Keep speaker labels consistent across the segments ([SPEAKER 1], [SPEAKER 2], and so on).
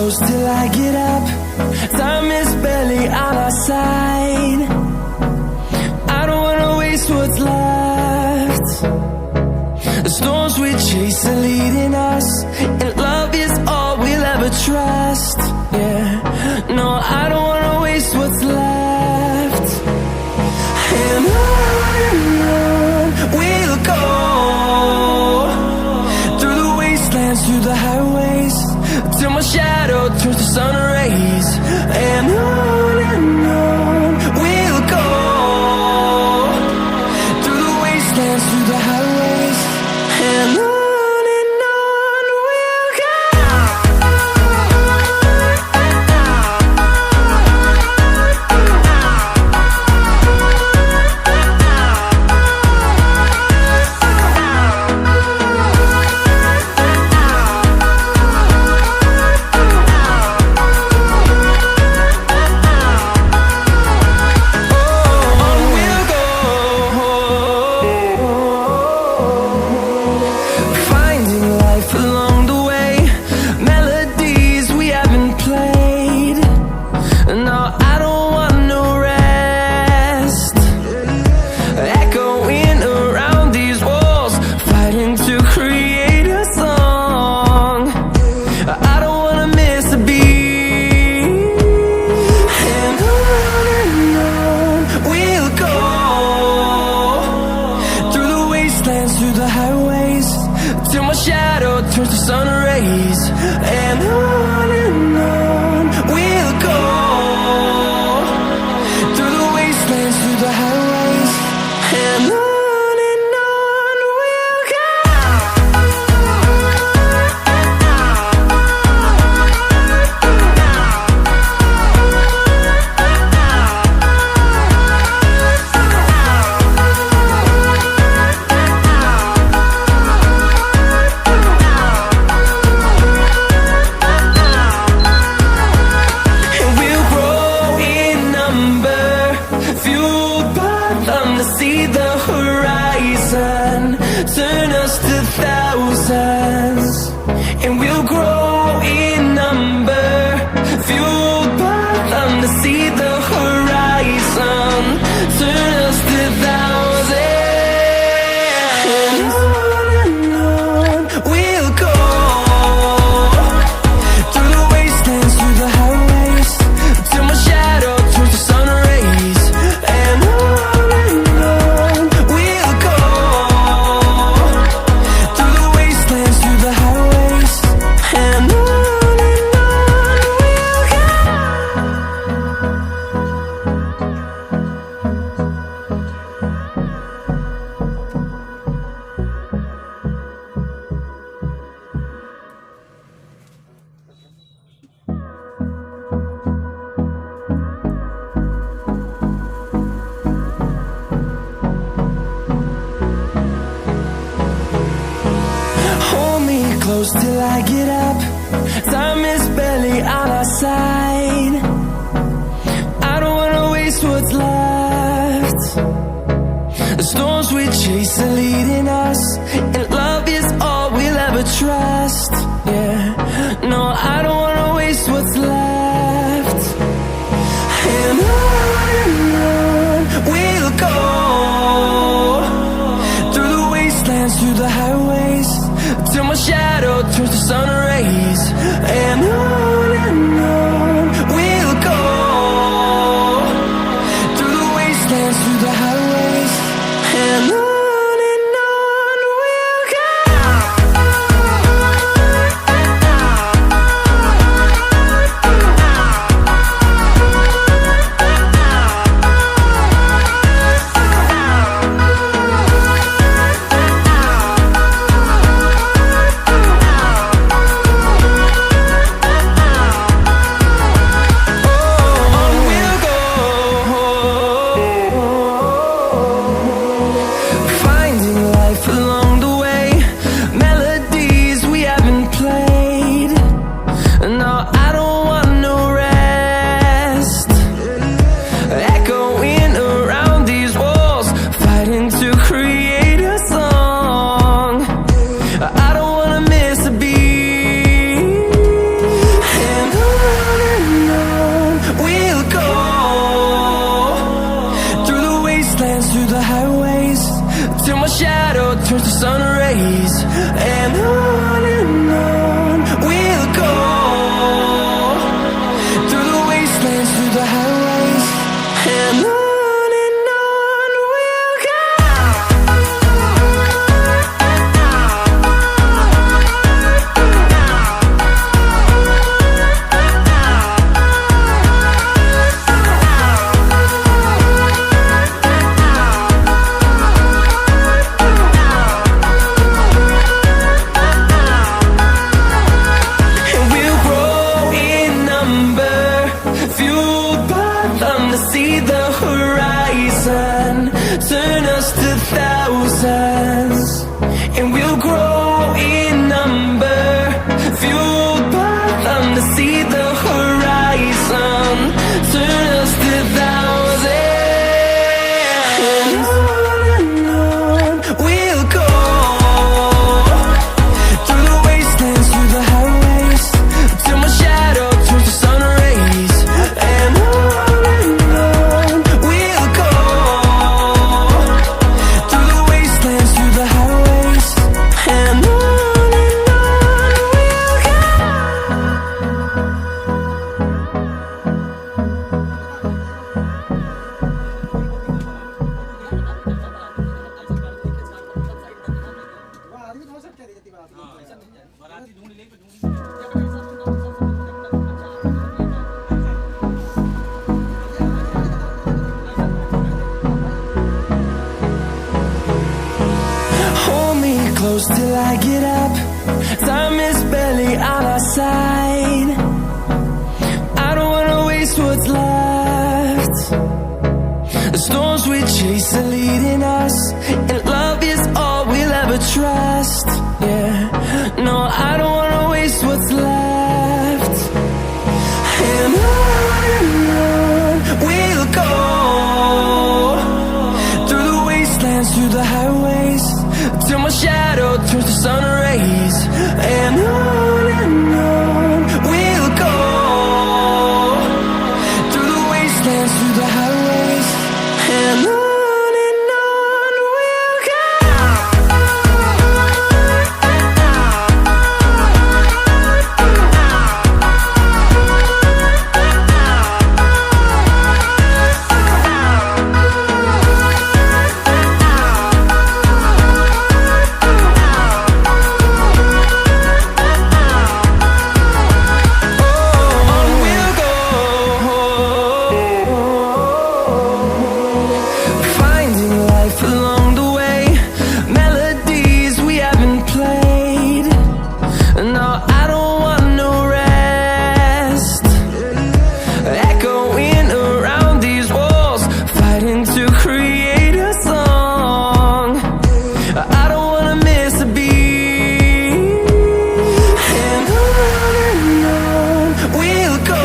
[SPEAKER 1] close till I get up. Time is barely on our side. I don't wanna waste what's left. The storms we chase are leading us, and love is all we'll ever trust. Yeah, no, I don't wanna waste what's left. And on we'll go, through the wastelands, through the highways, till my shadow turns to sun rays. And on we'll go, through the wastelands, through the highways, and on we'll go. Through the highways, till my shadow turns to sun rays. And on we'll go, through the wastelands, through the highways, and on we'll go. See the horizon, turn us to thousands, and we'll grow in number, fueled by them to see the horizon, turn us to thousands. And on we'll go, through the wastelands, through the highways, till my shadow turns to sun rays. And close till I get up. Time is barely on our side. I don't wanna waste what's left. The storms we chase are leading us, and love is all we'll ever trust. Yeah, no, I don't wanna waste what's left. And on we'll go, through the wastelands, through the highways, till my shadow turns to sun rays. And on we'll go, through the wastelands, through the highways, and on we'll go. highways, till my shadow turns to sun rays. And on we'll go, through the wastelands, through the highways. And on we'll go. See the horizon, turn us to thousands, and we'll grow in number, fueled by them. To see the horizon, turn us to thousands, and on we'll go, through the wastelands, through the highways, till my shadow turns to sun rays. And close till I get up, time is barely on our side. I don't wanna waste what's left. The storms we chase are leading us, and love is all we'll ever trust. Yeah, no, I don't wanna waste what's left. And on we'll go, through the wastelands, through the highways, till my shadow turns to sun rays. And on we'll go, through the wastelands, through the highways. And on we'll go.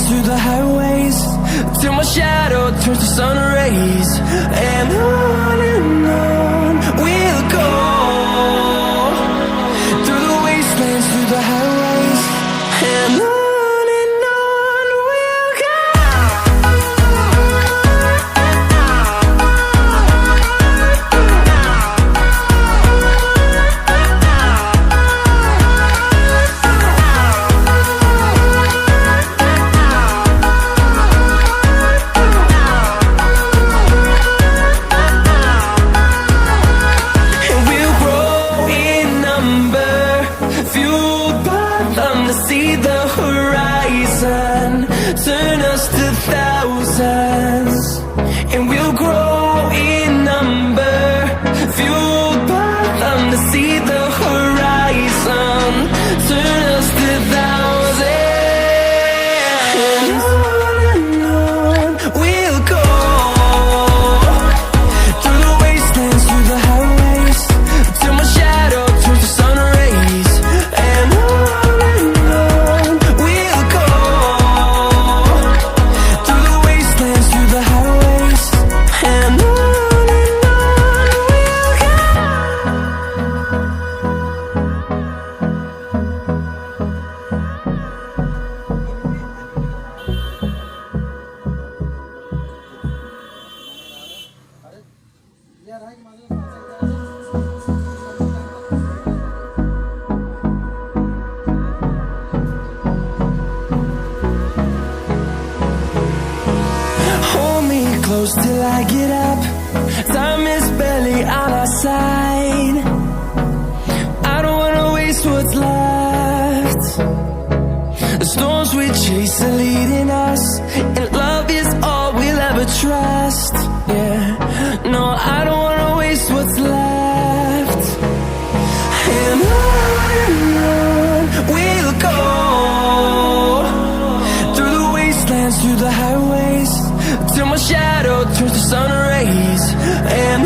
[SPEAKER 1] Through the highways, till my shadow turns to sun rays. And on we'll go, through the wastelands, through the highways. And on we'll go. shadows till I get up. Time is barely on our side. I don't wanna waste what's left. The storms we chase are leading us, and love is all we'll ever trust. Yeah, no, I don't wanna waste what's left. And on we'll go, through the wastelands, through the highways, till my shadow turns to sun rays. And